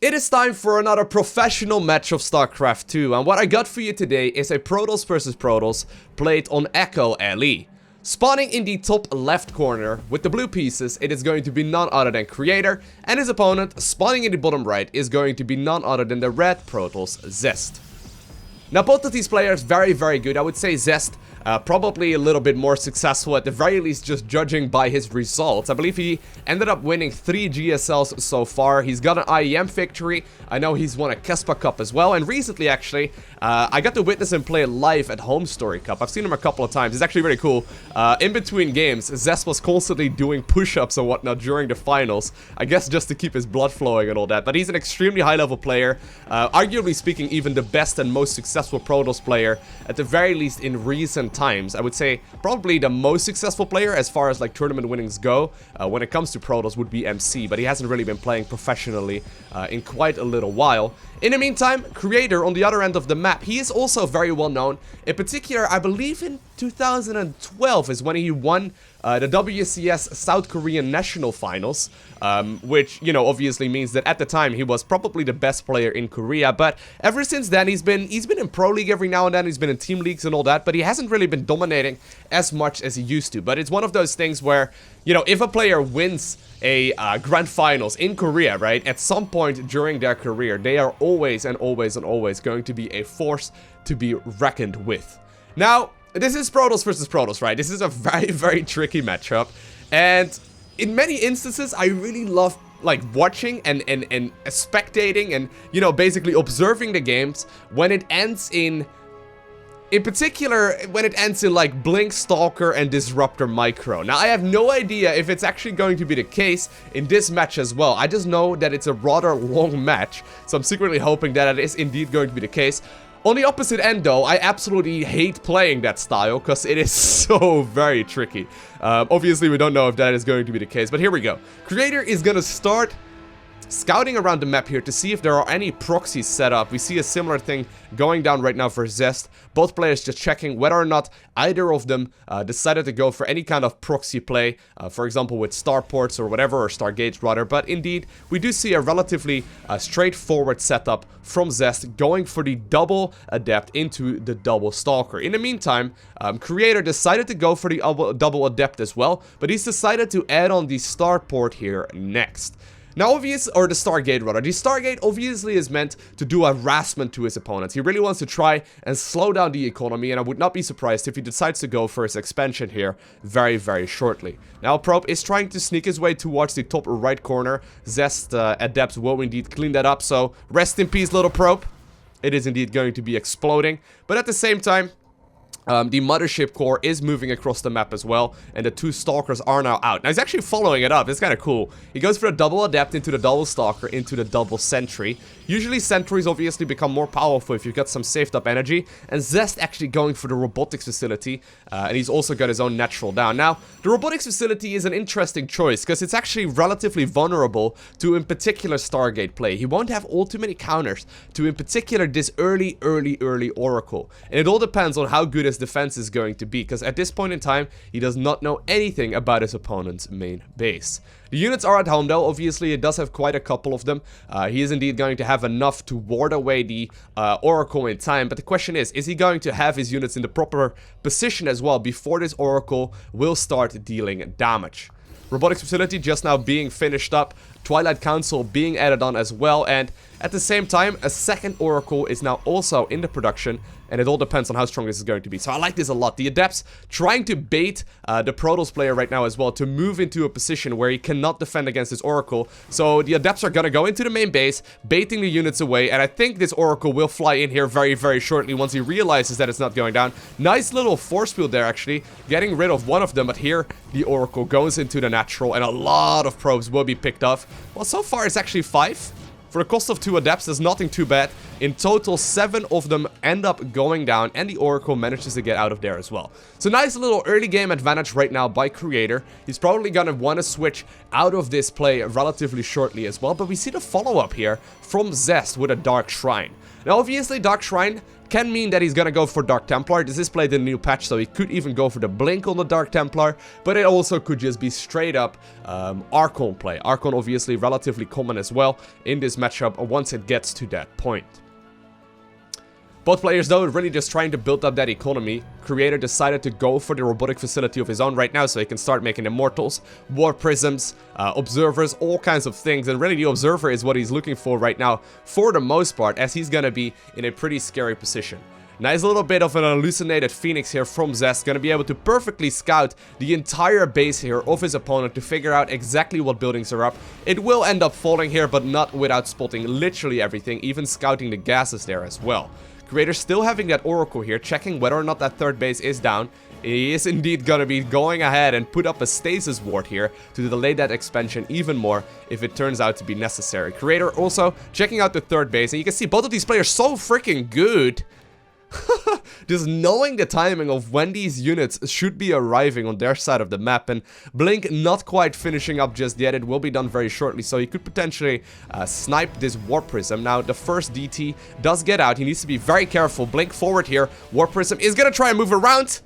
It is time for another professional match of StarCraft 2, and what I got for you today is a Protoss versus Protoss played on Echo LE. Spawning in the top left corner with the blue pieces, it is going to be none other than Creator, and his opponent spawning in the bottom right is going to be none other than the red Protoss Zest. Now both of these players very good. I would say Zest probably a little bit more successful, at the very least just judging by his results. I believe he ended up winning 3 GSLs so far. He's got an IEM victory. I know he's won a Kespa Cup as well, and recently actually I got to witness him play live at Home Story Cup. I've seen him a couple of times. It's actually really cool. In between games, Zest was constantly doing push-ups and whatnot during the finals, I guess just to keep his blood flowing and all that. But he's an extremely high-level player, arguably speaking even the best and most successful Protoss player, at the very least in recent times. I would say probably the most successful player as far as like tournament winnings go when it comes to Protoss would be MC, but he hasn't really been playing professionally in quite a little while. In the meantime, Creator on the other end of the map, he is also very well known. In particular, I believe in 2012 is when he won the WCS South Korean National Finals, which, you know, obviously means that at the time he was probably the best player in Korea. But ever since then, he's been in Pro League every now and then. He's been in team leagues and all that, but he hasn't really been dominating as much as he used to. But it's one of those things where, you know, if a player wins a grand finals in Korea, right, at some point during their career, they are always going to be a force to be reckoned with. Now, this is Protoss versus Protoss, right? This is a very tricky matchup, and in many instances, I really love like watching and spectating and, you know, basically observing the games when it ends in particular, when it ends in like Blink Stalker and Disruptor micro. Now, I have no idea if it's actually going to be the case in this match as well. I just know that it's a rather long match, so I'm secretly hoping that it is indeed going to be the case. On the opposite end, though, I absolutely hate playing that style because it is so very tricky. Obviously, we don't know if that is going to be the case, but here we go. Creator is going to start scouting around the map here to see if there are any proxies set up. We see a similar thing going down right now for Zest. Both players just checking whether or not either of them decided to go for any kind of proxy play, for example with starports or whatever, or stargates rather. But indeed, we do see a relatively straightforward setup from Zest going for the double adept into the double stalker. In the meantime, Creator decided to go for the double adept as well, but he's decided to add on the starport here next. Now, the Stargate rather. The Stargate obviously is meant to do harassment to his opponents. He really wants to try and slow down the economy, and I would not be surprised if he decides to go for his expansion here very shortly. Now, Probe is trying to sneak his way towards the top right corner. Zest Adept will indeed clean that up, so rest in peace, little Probe. It is indeed going to be exploding, but at the same time, the mothership core is moving across the map as well, and the 2 stalkers are now out. Now, he's actually following it up. It's kind of cool. He goes for a double adept into the double stalker into the double sentry. Usually, sentries obviously become more powerful if you've got some saved up energy, and Zest actually going for the robotics facility, and he's also got his own natural down. Now, the robotics facility is an interesting choice because it's actually relatively vulnerable to, in particular, Stargate play. He won't have all too many counters to, in particular, this early Oracle, and it all depends on how good his defense is going to be, because at this point in time, he does not know anything about his opponent's main base. The units are at home though. Obviously, it does have quite a couple of them. He is indeed going to have enough to ward away the Oracle in time, but the question is he going to have his units in the proper position as well before this Oracle will start dealing damage? Robotics facility just now being finished up, Twilight Council being added on as well, and at the same time, a second Oracle is now also in the production, and it all depends on how strong this is going to be. So I like this a lot. The Adepts trying to bait the Protoss player right now as well to move into a position where he cannot defend against this Oracle. So the Adepts are going to go into the main base, baiting the units away, and I think this Oracle will fly in here very shortly once he realizes that it's not going down. Nice little force field there, actually, getting rid of one of them, but here the Oracle goes into the natural, and a lot of probes will be picked off. Well, so far it's actually 5. For the cost of 2 adepts, there's nothing too bad. In total, 7 of them end up going down, and the Oracle manages to get out of there as well. So nice little early game advantage right now by Creator. He's probably gonna want to switch out of this play relatively shortly as well, but we see the follow-up here from Zest with a Dark Shrine. Now, obviously, Dark Shrine Can mean that he's gonna go for Dark Templar. This is played in a new patch, so he could even go for the Blink on the Dark Templar, but it also could just be straight up Archon play. Archon obviously relatively common as well in this matchup once it gets to that point. Both players, though, are really just trying to build up that economy. Creator decided to go for the robotic facility of his own right now, so he can start making Immortals, War Prisms, Observers, all kinds of things. And really, the Observer is what he's looking for right now, for the most part, as he's gonna be in a pretty scary position. Nice little bit of an hallucinated Phoenix here from Zest, gonna be able to perfectly scout the entire base here of his opponent to figure out exactly what buildings are up. It will end up falling here, but not without spotting literally everything, even scouting the gases there as well. Creator still having that Oracle here, checking whether or not that third base is down. He is indeed gonna be going ahead and put up a stasis ward here to delay that expansion even more if it turns out to be necessary. Creator also checking out the third base, and you can see both of these players so freaking good. Just knowing the timing of when these units should be arriving on their side of the map, and Blink not quite finishing up just yet. It will be done very shortly, so he could potentially snipe this Warp Prism. Now, the first DT does get out. He needs to be very careful. Blink forward here. Warp Prism is going to try and move around.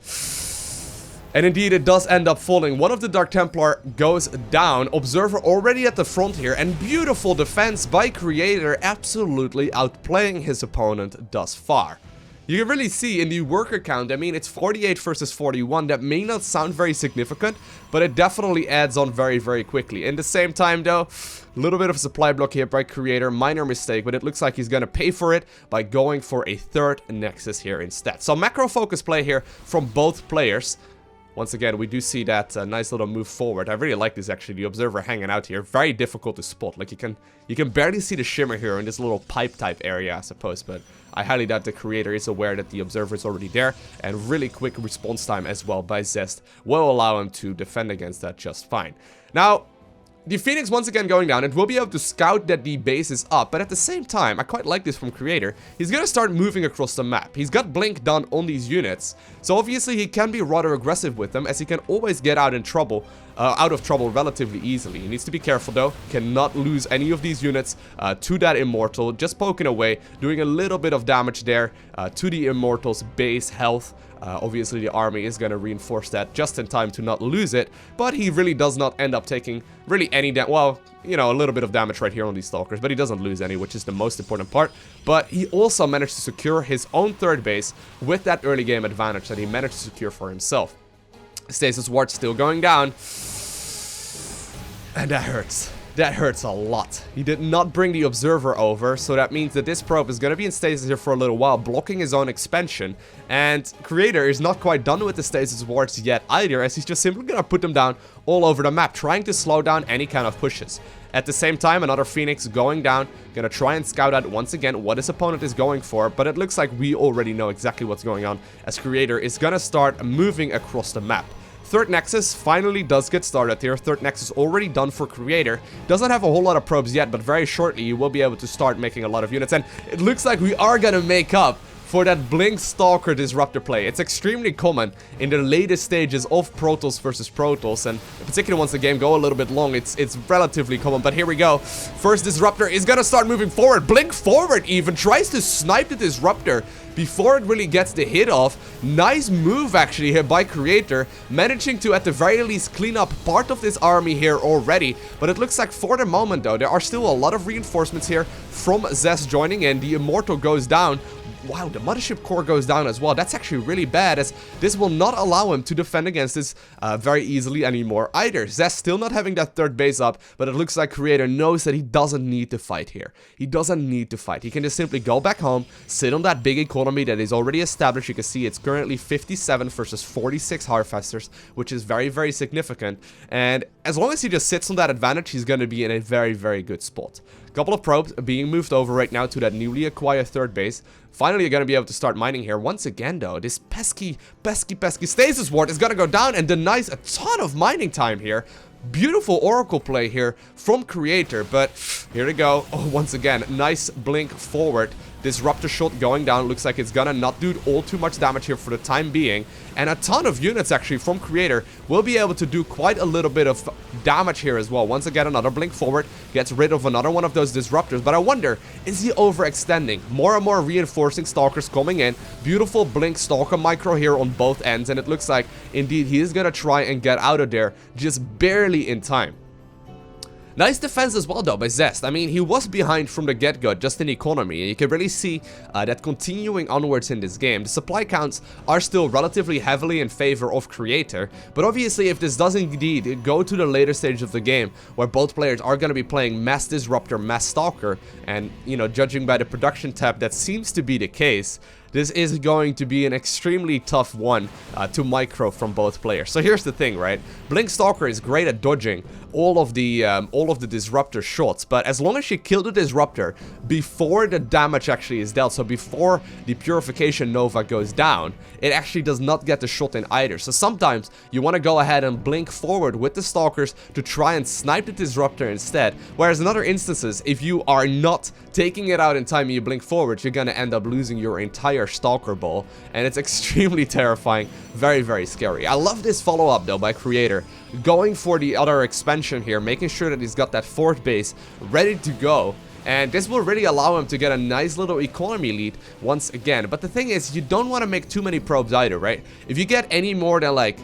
And indeed, it does end up falling. One of the Dark Templar goes down. Observer already at the front here, and beautiful defense by Creator, absolutely outplaying his opponent thus far. You can really see in the worker count, I mean, it's 48 versus 41. That may not sound very significant, but it definitely adds on very, very quickly. In the same time, though, a little bit of a supply block here by Creator. Minor mistake, but it looks like he's going to pay for it by going for a third Nexus here instead. So macro focus play here from both players. Once again, we do see that nice little move forward. I really like this, actually, the Observer hanging out here. Very difficult to spot. Like, you can barely see the shimmer here in this little pipe type area, I suppose. But I highly doubt the Creator is aware that the Observer is already there. And really quick response time as well by Zest will allow him to defend against that just fine. Now, the Phoenix once again going down, and we'll be able to scout that the base is up, but at the same time, I quite like this from Creator, he's gonna start moving across the map. He's got Blink done on these units, so obviously he can be rather aggressive with them, as he can always get out of trouble relatively easily. He needs to be careful though, cannot lose any of these units to that Immortal, just poking away, doing a little bit of damage there to the Immortal's base health. Obviously the army is going to reinforce that just in time to not lose it, but he really does not end up taking really any damage. Well, you know, a little bit of damage right here on these Stalkers, but he doesn't lose any, which is the most important part. But he also managed to secure his own third base with that early game advantage that he managed to secure for himself. Stasis Ward still going down, and that hurts. That hurts a lot. He did not bring the Observer over, so that means that this probe is going to be in stasis here for a little while, blocking his own expansion. And Creator is not quite done with the stasis wards yet either, as he's just simply going to put them down all over the map, trying to slow down any kind of pushes. At the same time, another Phoenix going down, going to try and scout out once again what his opponent is going for, but it looks like we already know exactly what's going on, as Creator is going to start moving across the map. Third Nexus finally does get started here. Third Nexus already done for Creator. Doesn't have a whole lot of probes yet, but very shortly you will be able to start making a lot of units. And it looks like we are gonna make up for that Blink Stalker Disruptor play. It's extremely common in the latest stages of Protoss versus Protoss, and in particular once the game go a little bit long, it's relatively common. But here we go. First Disruptor is gonna start moving forward. Blink forward even, tries to snipe the Disruptor before it really gets the hit off. Nice move actually here by Creator, managing to at the very least clean up part of this army here already. But it looks like for the moment though, there are still a lot of reinforcements here from Zest joining in. The Immortal goes down. Wow, the Mothership Core goes down as well. That's actually really bad, as this will not allow him to defend against this very easily anymore either. Zest still not having that third base up, but it looks like Creator knows that he doesn't need to fight here. He doesn't need to fight. He can just simply go back home, sit on that big economy that is already established. You can see it's currently 57 versus 46 Harvesters, which is very, very significant. And as long as he just sits on that advantage, he's going to be in a very, very good spot. A couple of probes being moved over right now to that newly acquired third base. Finally, you're going to be able to start mining here. Once again, though, this pesky stasis ward is going to go down and denies a ton of mining time here. Beautiful Oracle play here from Creator, but here we go. Oh, once again, nice blink forward. Disruptor shot going down. Looks like it's gonna not do all too much damage here for the time being. And a ton of units actually from Creator will be able to do quite a little bit of damage here as well. Once again, another blink forward gets rid of another one of those disruptors. But I wonder, is he overextending? More and more reinforcing stalkers coming in. Beautiful blink stalker micro here on both ends. And it looks like indeed he is gonna try and get out of there just barely in time. Nice defense as well though by Zest. I mean, he was behind from the get-go just in economy, and you can really see that continuing onwards in this game. The supply counts are still relatively heavily in favor of Creator, but obviously if this does indeed go to the later stage of the game, where both players are going to be playing Mass Disruptor, Mass Stalker, and, you know, judging by the production tab, that seems to be the case, this is going to be an extremely tough one to micro from both players. So here's the thing, right? Blink Stalker is great at dodging all of the disruptor shots, but as long as you kill the disruptor before the damage actually is dealt, so before the purification nova goes down, it actually does not get the shot in either. So sometimes you want to go ahead and blink forward with the stalkers to try and snipe the disruptor instead, whereas in other instances, if you are not taking it out in time and you blink forward, you're gonna end up losing your entire stalker ball, and it's extremely terrifying. Very, very scary. I love this follow-up though by Creator, going for the other expansion here, making sure that he's got that fourth base ready to go, and this will really allow him to get a nice little economy lead once again. But the thing is, you don't want to make too many probes either, right? If you get any more than like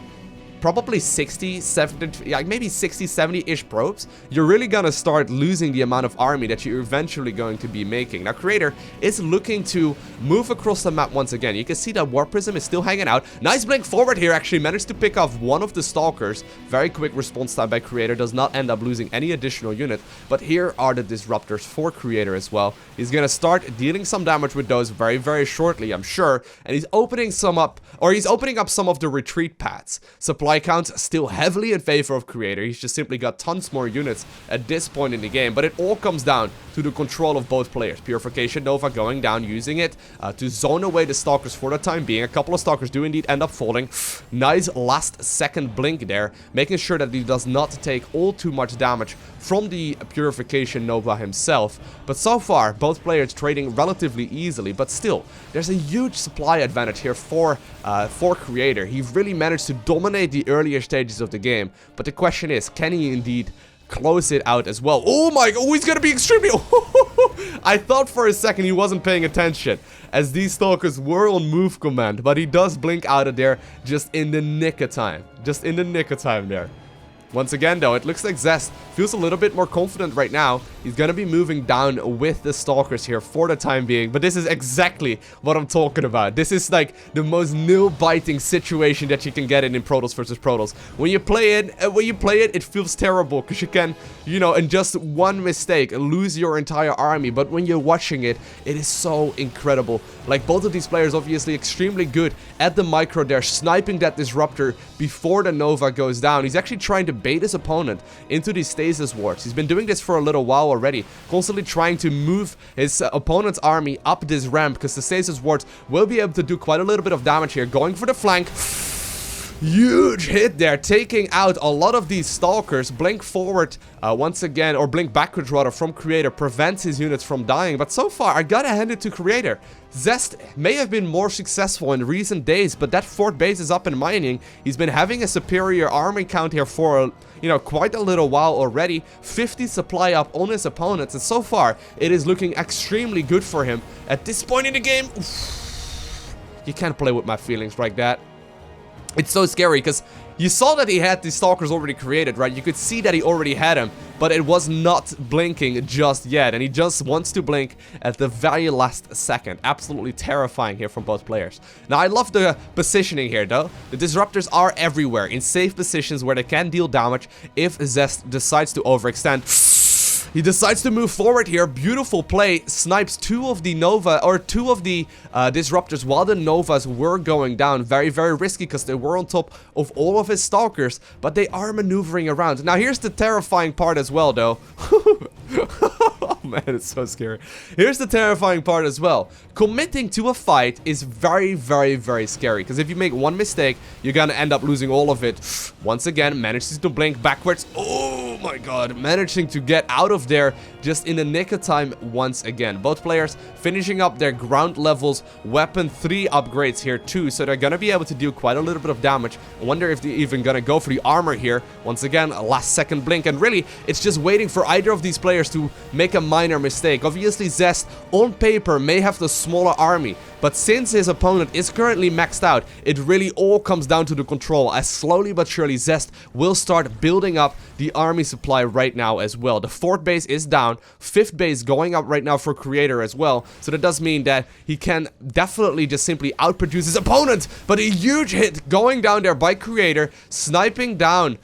probably 60, 70, like maybe 60, 70-ish probes, you're really gonna start losing the amount of army that you're eventually going to be making. Now, Creator is looking to move across the map once again. You can see that Warp Prism is still hanging out. Nice blink forward here, actually managed to pick off one of the stalkers. Very quick response time by Creator, does not end up losing any additional unit. But here are the disruptors for Creator as well. He's gonna start dealing some damage with those very, very shortly, I'm sure. And he's opening some up, or he's opening up some of the retreat paths. Supply counts still heavily in favor of Creator. He's just simply got tons more units at this point in the game, but it all comes down to the control of both players. Purification Nova going down, using it to zone away the stalkers for the time being. A couple of stalkers do indeed end up falling. Nice last second blink there, making sure that he does not take all too much damage from the Purification Nova himself. But so far, both players trading relatively easily, but still, there's a huge supply advantage here for Creator. He really managed to dominate the earlier stages of the game, but the question is, can he indeed close it out as well? Oh my god, he's gonna be extremely... I thought for a second he wasn't paying attention, as these stalkers were on move command, but he does blink out of there just in the nick of time. Just in the nick of time there. Once again though, it looks like Zest feels a little bit more confident right now. He's gonna be moving down with the stalkers here for the time being, but this is exactly what I'm talking about. This is like the most nail-biting situation that you can get in Protoss versus Protoss. When you play it, it feels terrible, because you can, you know, in just one mistake, lose your entire army. But when you're watching it, it is so incredible. Like, both of these players obviously extremely good at the micro. They're sniping that disruptor before the Nova goes down. He's actually trying to bait his opponent into these stasis wards. He's been doing this for a little while already, constantly trying to move his opponent's army up this ramp, because the stasis wards will be able to do quite a little bit of damage here. Going for the flank. Huge hit there, taking out a lot of these stalkers. Blink forward once again, or blink backwards rather, from Creator prevents his units from dying. But so far, I gotta hand it to Creator. Zest may have been more successful in recent days, but that fourth base is up and mining. He's been having a superior army count here for, you know, quite a little while already. 50 supply up on his opponents, and so far, it is looking extremely good for him. At this point in the game, you can't play with my feelings like that. It's so scary, because you saw that he had these stalkers already created, right? You could see that he already had them, but it was not blinking just yet, and he just wants to blink at the very last second. Absolutely terrifying here from both players. Now, I love the positioning here, though. The disruptors are everywhere, in safe positions where they can deal damage if Zest decides to overextend. He decides to move forward here. Beautiful play. Snipes two of the Disruptors while the Novas were going down. Very, very risky because they were on top of all of his Stalkers, but they are maneuvering around. Now, here's the terrifying part as well, though. Oh, man, it's so scary. Here's the terrifying part as well. Committing to a fight is very, very, very scary, because if you make one mistake, you're gonna end up losing all of it. Once again, manages to blink backwards. Oh my god, managing to get out of there just in the nick of time once again. Both players finishing up their ground levels, weapon 3 upgrades here too, so they're gonna be able to do quite a little bit of damage. I wonder if they're even gonna go for the armor here. Once again, a last second blink, and really, it's just waiting for either of these players to make a minor mistake. Obviously, Zest, on paper, may have the smaller army, but since his opponent is currently maxed out, it really all comes down to the control, as slowly but surely Zest will start building up the army supply right now as well. The 4th base is down, 5th base going up right now for Creator as well, so that does mean that he can definitely just simply outproduce his opponent, but a huge hit going down there by Creator, sniping down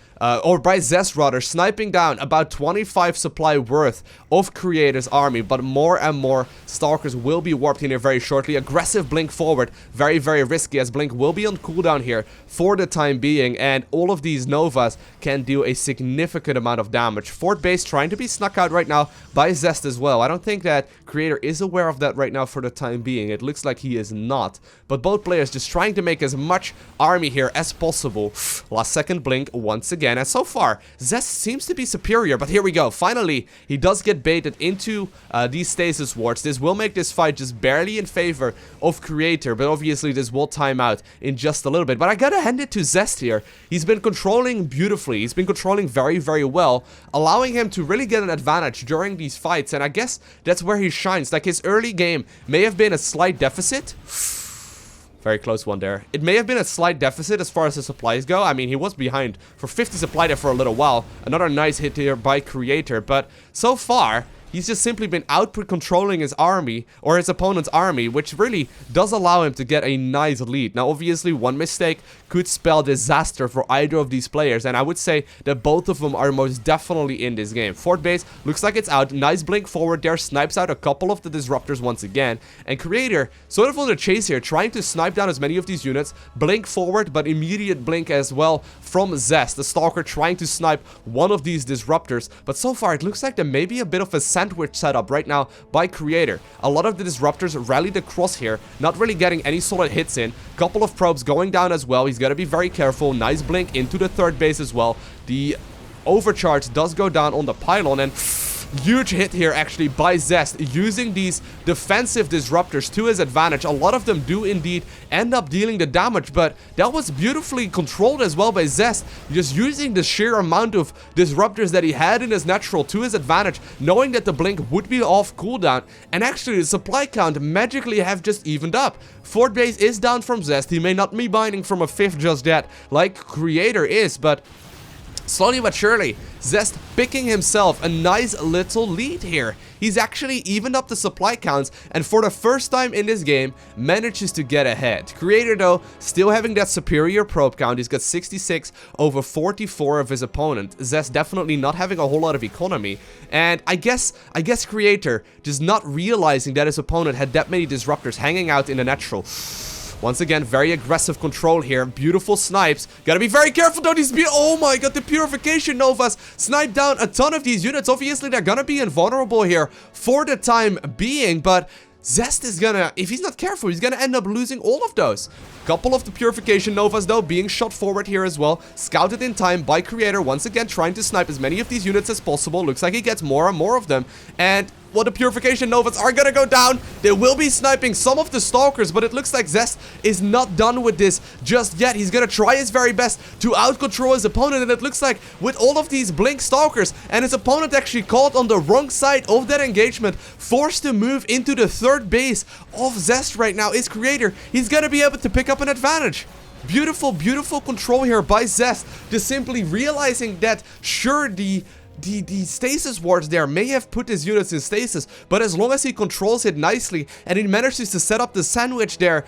or by Zest rather, sniping down about 25 supply worth of Creator's army, but more and more Stalkers will be warped in here very shortly. Aggressive Blink forward, very, very risky, as Blink will be on cooldown here for the time being, and all of these Novas can do a significant amount of damage. 4th base trying to be snuck out right now by Zest as well. I don't think that Creator is aware of that right now for the time being. It looks like he is not, but both players just trying to make as much army here as possible. Last second Blink once again. And so far, Zest seems to be superior, but here we go. Finally, he does get baited into these stasis wards. This will make this fight just barely in favor of Creator, but obviously this will time out in just a little bit. But I gotta hand it to Zest here. He's been controlling beautifully. He's been controlling very, very well, allowing him to really get an advantage during these fights, and I guess that's where he shines. Like, his early game may have been a slight deficit. Very close one there. It may have been a slight deficit as far as the supplies go. I mean, he was behind for 50 supply there for a little while. Another nice hit here by Creator, but so far, he's just simply been output controlling his army, or his opponent's army, which really does allow him to get a nice lead. Now, obviously, one mistake could spell disaster for either of these players, and I would say that both of them are most definitely in this game. 4th base looks like it's out. Nice blink forward there, snipes out a couple of the Disruptors once again, and Creator sort of on the chase here, trying to snipe down as many of these units. Blink forward, but immediate blink as well from Zest, the Stalker trying to snipe one of these Disruptors, but so far it looks like there may be a bit of a sandwich setup right now by Creator. A lot of the Disruptors rallied across here, not really getting any solid hits in. Couple of probes going down as well. He's got to be very careful. Nice blink into the 3rd base as well. The overcharge does go down on the pylon, and huge hit here actually by Zest, using these defensive Disruptors to his advantage. A lot of them do indeed end up dealing the damage, but that was beautifully controlled as well by Zest, just using the sheer amount of Disruptors that he had in his natural to his advantage, knowing that the blink would be off cooldown, and actually the supply count magically have just evened up. 4th base is down from Zest. He may not be mining from a 5th just yet like Creator is, but slowly but surely, Zest picking himself a nice little lead here. He's actually evened up the supply counts, and for the first time in this game, manages to get ahead. Creator, though, still having that superior probe count. He's got 66 over 44 of his opponent. Zest definitely not having a whole lot of economy, and I guess Creator just not realizing that his opponent had that many Disruptors hanging out in the natural. Once again, very aggressive control here. Beautiful snipes. Gotta be very careful though. Oh my god, the Purification Novas snipe down a ton of these units. Obviously, they're gonna be invulnerable here for the time being, but Zest is gonna, if he's not careful, he's gonna end up losing all of those. Couple of the Purification Novas, though, being shot forward here as well. Scouted in time by Creator, once again trying to snipe as many of these units as possible. Looks like he gets more and more of them. And well, the Purification Novas are gonna go down. They will be sniping some of the Stalkers, but it looks like Zest is not done with this just yet. He's gonna try his very best to out-control his opponent, and it looks like with all of these Blink Stalkers, and his opponent actually caught on the wrong side of that engagement, forced to move into the 3rd base of Zest right now is Creator. He's gonna be able to pick up an advantage. Beautiful, beautiful control here by Zest, just simply realizing that, sure, the stasis wards there may have put his units in stasis, but as long as he controls it nicely and he manages to set up the sandwich there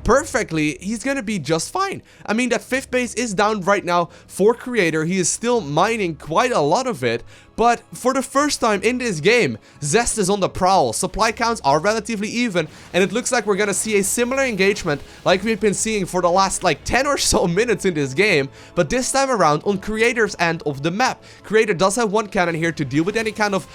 perfectly, he's gonna be just fine. I mean, that 5th base is down right now for Creator. He is still mining quite a lot of it, But for the first time in this game, Zest is on the prowl. Supply counts are relatively even, and it looks like we're gonna see a similar engagement like we've been seeing for the last like 10 or so minutes in this game, but this time around on Creator's end of the map. Creator does have one cannon here to deal with any kind of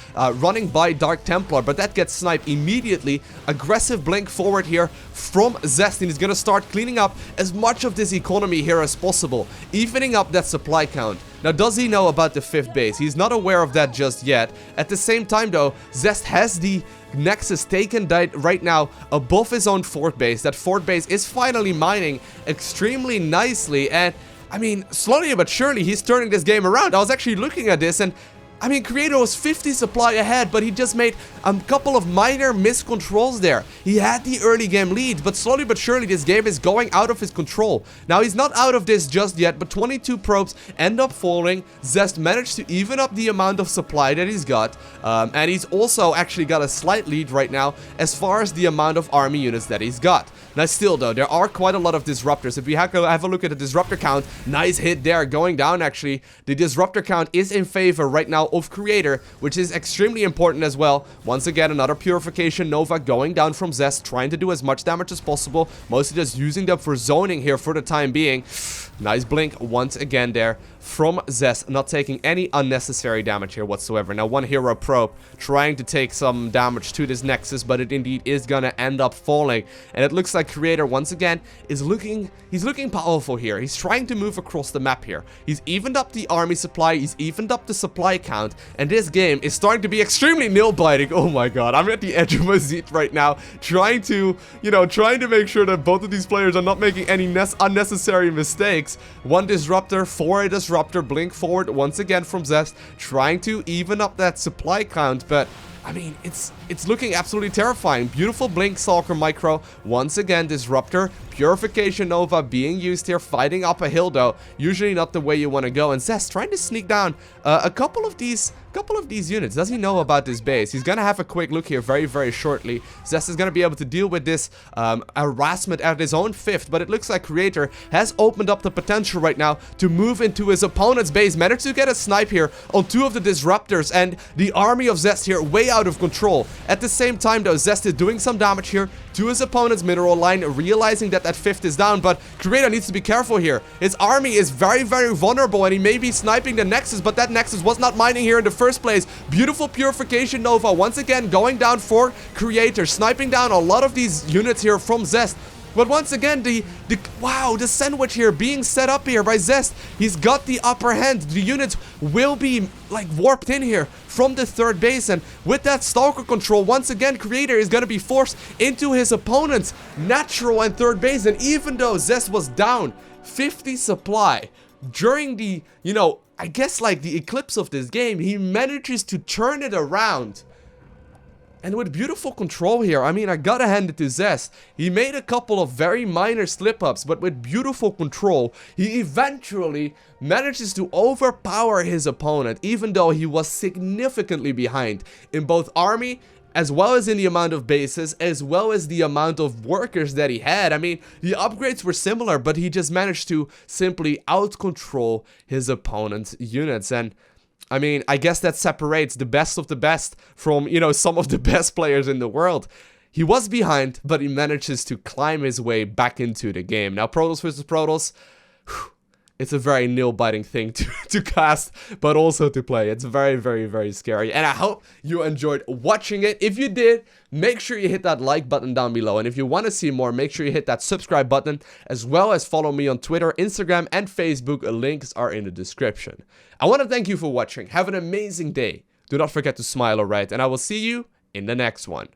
running by Dark Templar, but that gets sniped immediately. Aggressive blink forward here from Zest, and he's gonna start cleaning up as much of this economy here as possible, evening up that supply count. Now, does he know about the 5th base? He's not aware of that just yet. At the same time, though, Zest has the Nexus taken right now above his own 4th base. That 4th base is finally mining extremely nicely, and I mean, slowly but surely, he's turning this game around. I was actually looking at this, and I mean, Creator was 50 supply ahead, but he just made a couple of minor miscontrols there. He had the early game lead, but slowly but surely this game is going out of his control. Now, he's not out of this just yet, but 22 probes end up falling. Zest managed to even up the amount of supply that he's got, and he's also actually got a slight lead right now as far as the amount of army units that he's got. Now, still though, there are quite a lot of disruptors. If we have a look at the disruptor count, nice hit there, going down actually. The disruptor count is in favor right now of Creator, which is extremely important as well. Once again, another purification Nova going down from Zest, trying to do as much damage as possible, mostly just using them for zoning here for the time being. Nice blink once again there from Zest, not taking any unnecessary damage here whatsoever. Now, one hero probe trying to take some damage to this Nexus, but it indeed is gonna end up falling. And it looks like Creator once again is looking powerful here. He's trying to move across the map here. He's evened up the army supply, he's evened up the supply count, and this game is starting to be extremely nail-biting. Oh my god, I'm at the edge of my seat right now, trying to make sure that both of these players are not making any unnecessary mistakes. One disruptor for a disruptor, blink forward once again from Zest, trying to even up that supply count, but I mean, it's looking absolutely terrifying. Beautiful Blink Stalker micro. Once again, Disruptor, Purification Nova being used here, fighting up a hill though. Usually not the way you want to go. And Zest trying to sneak down a couple of these units. Does he know about this base? He's gonna have a quick look here very, very shortly. Zest is gonna be able to deal with this harassment at his own 5th, but it looks like Creator has opened up the potential right now to move into his opponent's base. Managed to get a snipe here on 2 of the Disruptors, and the army of Zest here way out of control. At the same time though, Zest is doing some damage here to his opponent's mineral line, realizing that that 5th is down, but Creator needs to be careful here. His army is very, very vulnerable, and he may be sniping the Nexus, but that Nexus was not mining here in the first place. Beautiful Purification Nova once again going down for Creator, sniping down a lot of these units here from Zest. But once again, the sandwich here being set up here by Zest. He's got the upper hand. The units will be like warped in here from the 3rd base, and with that Stalker control, once again, Creator is going to be forced into his opponent's natural and 3rd base. And even though Zest was down 50 supply during the, I guess like the eclipse of this game, he manages to turn it around. And with beautiful control here, I mean, I gotta hand it to Zest. He made a couple of very minor slip-ups, but with beautiful control, he eventually manages to overpower his opponent, even though he was significantly behind in both army, as well as in the amount of bases, as well as the amount of workers that he had. I mean, the upgrades were similar, but he just managed to simply out-control his opponent's units. And I mean, I guess that separates the best of the best from, some of the best players in the world. He was behind, but he manages to climb his way back into the game. Now, Protoss versus Protoss, it's a very nail-biting thing to cast, but also to play. It's very, very, very scary. And I hope you enjoyed watching it. If you did, make sure you hit that like button down below. And if you want to see more, make sure you hit that subscribe button, as well as follow me on Twitter, Instagram, and Facebook. Links are in the description. I want to thank you for watching. Have an amazing day. Do not forget to smile, alright? And I will see you in the next one.